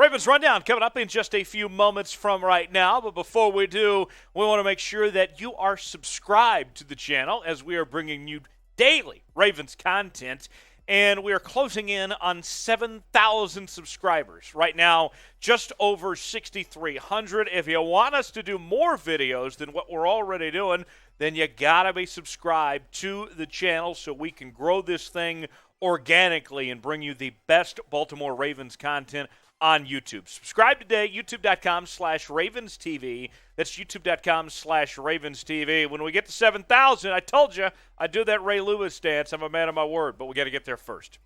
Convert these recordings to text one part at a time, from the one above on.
Ravens Rundown coming up in just a few moments from right now. But before we do, we want to make sure that you are subscribed to the channel as we are bringing you daily Ravens content. And we are closing in on 7,000 subscribers. Right now, just over 6,300. If you want us to do more videos than what we're already doing, then you got to be subscribed to the channel so we can grow this thing organically and bring you the best Baltimore Ravens content on YouTube. Subscribe today, youtube.com/RavensTV. That's youtube.com/RavensTV. When we get to 7,000, I told you I'd do that Ray Lewis dance. I'm a man of my word, but we got to get there first.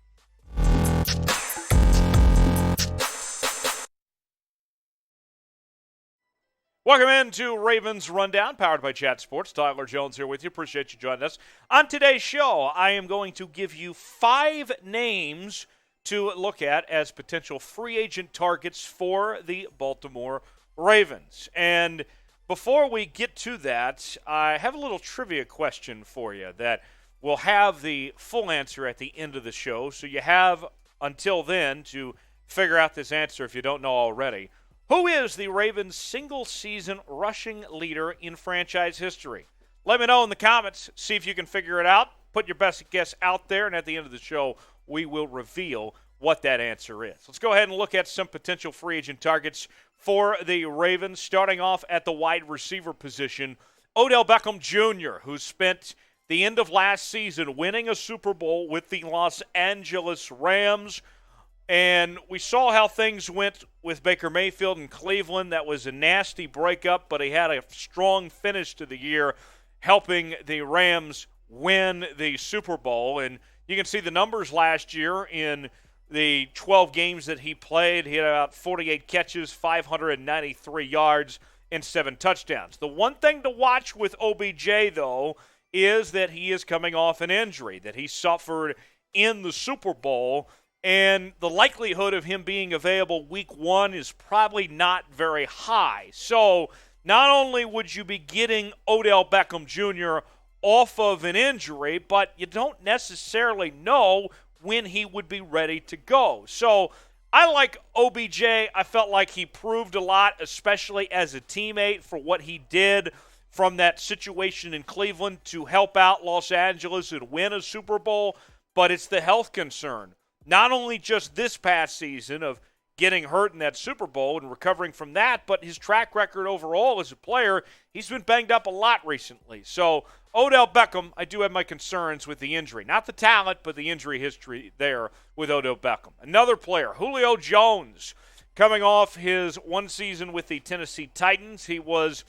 Welcome into Ravens Rundown, powered by Chat Sports. Tyler Jones here with you. Appreciate you joining us. On today's show, I am going to give you 5 names to look at as potential free agent targets for the Baltimore Ravens. And before we get to that, I have a little trivia question for you that will have the full answer at the end of the show. So you have until then to figure out this answer if you don't know already. Who is the Ravens' single-season rushing leader in franchise history? Let me know in the comments. See if you can figure it out. Put your best guess out there, and at the end of the show, we will reveal what that answer is. Let's go ahead and look at some potential free agent targets for the Ravens, starting off at the wide receiver position. Odell Beckham Jr., who spent the end of last season winning a Super Bowl with the Los Angeles Rams. And we saw how things went with Baker Mayfield in Cleveland. That was a nasty breakup, but he had a strong finish to the year, helping the Rams win the Super Bowl. And you can see the numbers last year in the 12 games that he played. He had about 48 catches, 593 yards, and 7 touchdowns. The one thing to watch with OBJ, though, is that he is coming off an injury that he suffered in the Super Bowl. And the likelihood of him being available week 1 is probably not very high. So not only would you be getting Odell Beckham Jr. off of an injury, but you don't necessarily know when he would be ready to go. So I like OBJ. I felt like he proved a lot, especially as a teammate, for what he did from that situation in Cleveland to help out Los Angeles and win a Super Bowl. But it's the health concern. Not only just this past season of getting hurt in that Super Bowl and recovering from that, but his track record overall as a player, he's been banged up a lot recently. So Odell Beckham, I do have my concerns with the injury. Not the talent, but the injury history there with Odell Beckham. Another player, Julio Jones, coming off his one season with the Tennessee Titans. He was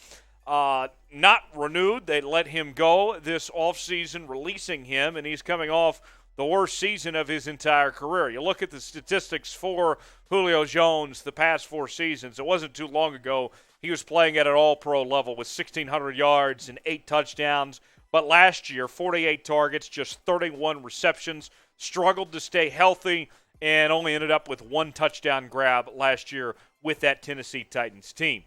not renewed. They let him go this offseason, releasing him, and he's coming off the worst season of his entire career. You look at the statistics for Julio Jones the past 4 seasons. It wasn't too long ago he was playing at an all-pro level with 1,600 yards and 8 touchdowns. But last year, 48 targets, just 31 receptions, struggled to stay healthy, and only ended up with 1 touchdown grab last year with that Tennessee Titans team.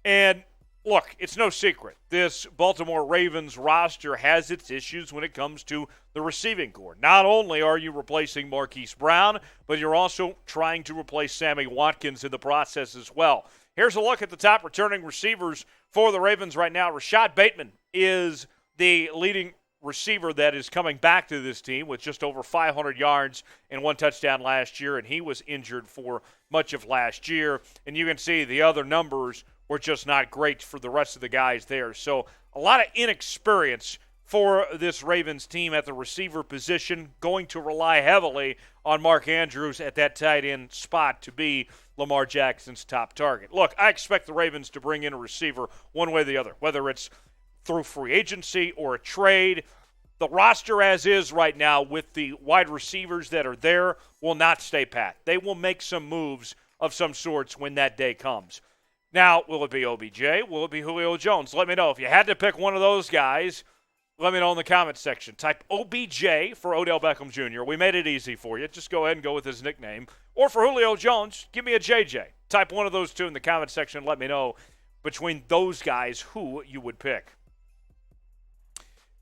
And look, it's no secret. This Baltimore Ravens roster has its issues when it comes to the receiving corps. Not only are you replacing Marquise Brown, but you're also trying to replace Sammy Watkins in the process as well. Here's a look at the top returning receivers for the Ravens right now. Rashad Bateman is the leading receiver that is coming back to this team with just over 500 yards and 1 touchdown last year, and he was injured for much of last year. And you can see the other numbers were just not great for the rest of the guys there. So a lot of inexperience for this Ravens team at the receiver position, going to rely heavily on Mark Andrews at that tight end spot to be Lamar Jackson's top target. Look, I expect the Ravens to bring in a receiver one way or the other, whether it's through free agency or a trade. The roster as is right now with the wide receivers that are there will not stay pat. They will make some moves of some sorts when that day comes. Now, will it be OBJ? Will it be Julio Jones? Let me know. If you had to pick one of those guys, let me know in the comments section. Type OBJ for Odell Beckham Jr. We made it easy for you. Just go ahead and go with his nickname. Or for Julio Jones, give me a JJ. Type one of those two in the comment section. Let me know between those guys who you would pick.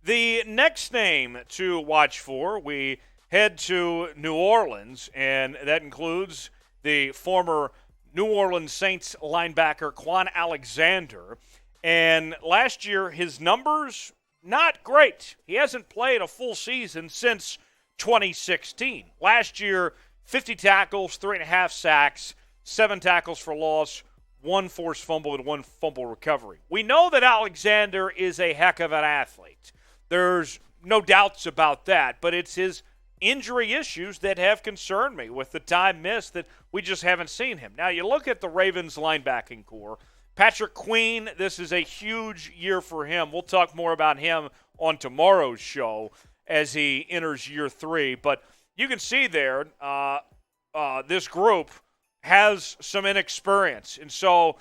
The next name to watch for, we head to New Orleans, and that includes the former New Orleans Saints linebacker Kwon Alexander. And last year, his numbers, not great. He hasn't played a full season since 2016. Last year, 50 tackles, 3.5 sacks, 7 tackles for loss, 1 forced fumble, and 1 fumble recovery. We know that Alexander is a heck of an athlete. There's no doubts about that, but it's his injury issues that have concerned me with the time missed that we just haven't seen him. Now, you look at the Ravens linebacking core. Patrick Kwon, this is a huge year for him. We'll talk more about him on tomorrow's show as he enters year 3. But you can see there, this group has some inexperience. And so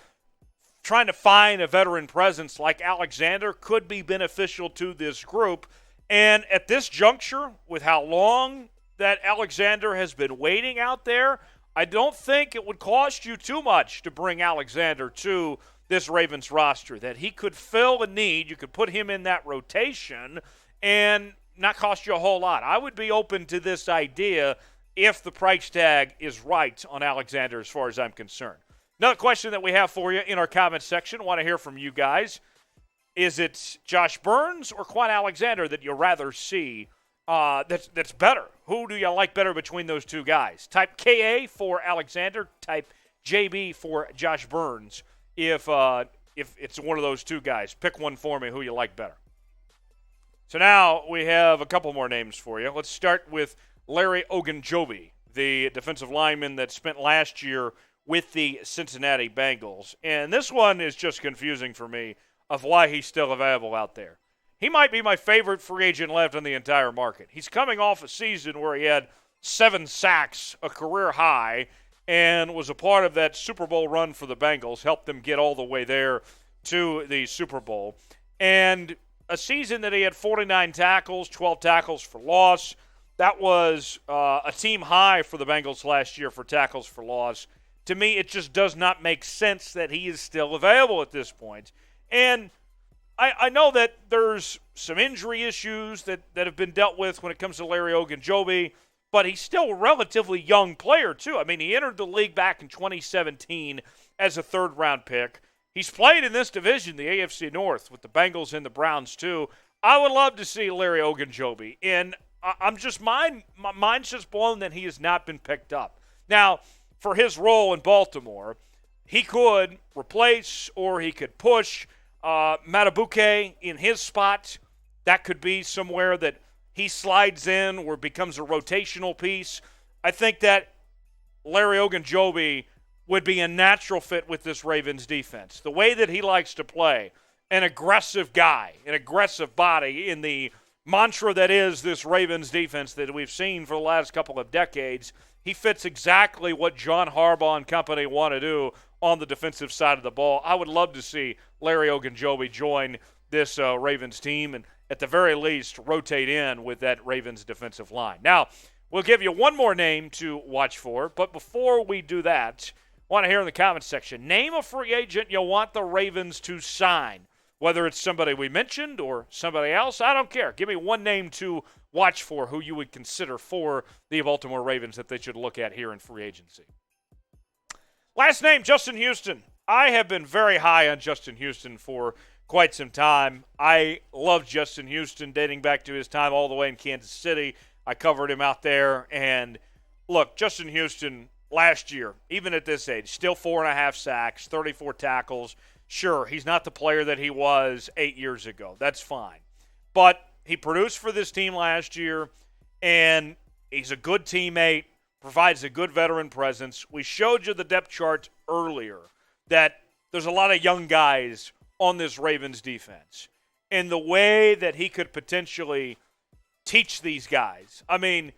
trying to find a veteran presence like Alexander could be beneficial to this group. And at this juncture, with how long that Alexander has been waiting out there, I don't think it would cost you too much to bring Alexander to this Ravens roster, that he could fill a need. You could put him in that rotation and not cost you a whole lot. I would be open to this idea if the price tag is right on Alexander as far as I'm concerned. Another question that we have for you in our comment section, I want to hear from you guys. Is it Josh Burns or Kwon Alexander that you'd rather see that's better? Who do you like better between those two guys? Type KA for Alexander, type JB for Josh Burns. If it's one of those two guys, pick one for me who you like better. So now we have a couple more names for you. Let's start with Larry Ogunjobi, the defensive lineman that spent last year with the Cincinnati Bengals. And this one is just confusing for me of why he's still available out there. He might be my favorite free agent left in the entire market. He's coming off a season where he had 7 sacks, a career high, and was a part of that Super Bowl run for the Bengals, helped them get all the way there to the Super Bowl. And a season that he had 49 tackles, 12 tackles for loss. That was a team high for the Bengals last year for tackles for loss. To me, it just does not make sense that he is still available at this point. And I know that there's some injury issues that have been dealt with when it comes to Larry Ogunjobi, but he's still a relatively young player, too. I mean, he entered the league back in 2017 as a third-round pick. He's played in this division, the AFC North, with the Bengals and the Browns, too. I would love to see Larry Ogunjobi, and my mind's just blown that he has not been picked up. Now, for his role in Baltimore, he could replace or he could push Matabuke in his spot. That could be somewhere that he slides in or becomes a rotational piece. I think that Larry Ogunjobi would be a natural fit with this Ravens defense. The way that he likes to play, an aggressive guy, an aggressive body in the mantra that is this Ravens defense that we've seen for the last couple of decades, he fits exactly what John Harbaugh and company want to do on the defensive side of the ball. I would love to see Larry Ogunjobi join this Ravens team and at the very least rotate in with that Ravens defensive line. Now, we'll give you one more name to watch for, but before we do that, I want to hear in the comments section, name a free agent you want the Ravens to sign. Whether it's somebody we mentioned or somebody else, I don't care. Give me one name to watch for who you would consider for the Baltimore Ravens that they should look at here in free agency. Last name, Justin Houston. I have been very high on Justin Houston for quite some time. I love Justin Houston dating back to his time all the way in Kansas City. I covered him out there. And look, Justin Houston last year, even at this age, still 4.5 sacks, 34 tackles. Sure, he's not the player that he was 8 years ago. That's fine. But he produced for this team last year, and he's a good teammate, provides a good veteran presence. We showed you the depth chart earlier that there's a lot of young guys on this Ravens defense. And the way that he could potentially teach these guys. I mean,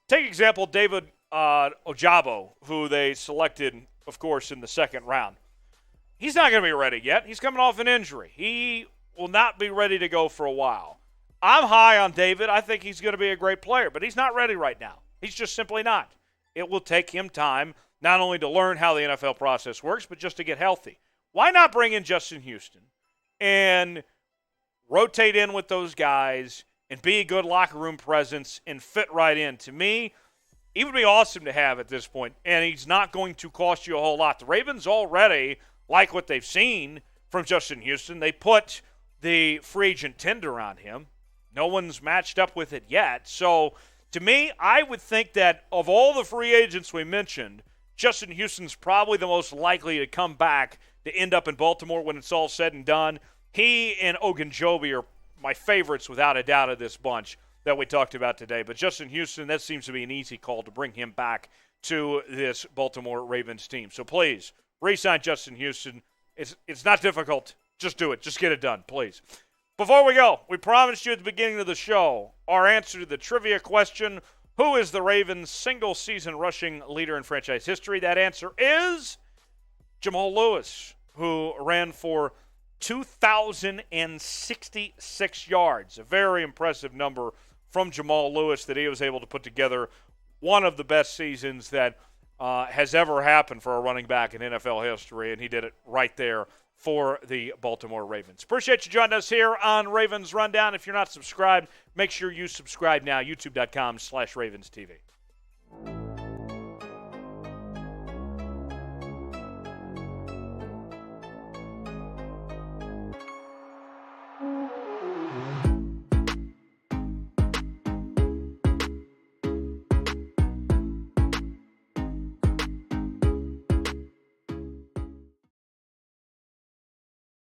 take example David Ojabo, who they selected, of course, in the second round. He's not going to be ready yet. He's coming off an injury. He will not be ready to go for a while. I'm high on David. I think he's going to be a great player, but he's not ready right now. He's just simply not. It will take him time not only to learn how the NFL process works, but just to get healthy. Why not bring in Justin Houston and rotate in with those guys and be a good locker room presence and fit right in? To me, he would be awesome to have at this point, and he's not going to cost you a whole lot. The Ravens already like what they've seen from Justin Houston. They put the free agent tender on him. No one's matched up with it yet. So, to me, I would think that of all the free agents we mentioned, Justin Houston's probably the most likely to come back to end up in Baltimore when it's all said and done. He and Ogunjobi are my favorites without a doubt of this bunch that we talked about today. But Justin Houston, that seems to be an easy call to bring him back to this Baltimore Ravens team. So please, re-sign Justin Houston. It's not difficult. Just do it. Just get it done, please. Before we go, we promised you at the beginning of the show our answer to the trivia question, who is the Ravens' single-season rushing leader in franchise history? That answer is Jamal Lewis, who ran for 2,066 yards. A very impressive number from Jamal Lewis that he was able to put together one of the best seasons that has ever happened for a running back in NFL history, and he did it right there for the Baltimore Ravens. Appreciate you joining us here on Ravens Rundown. If you're not subscribed, make sure you subscribe now, youtube.com/RavensTV.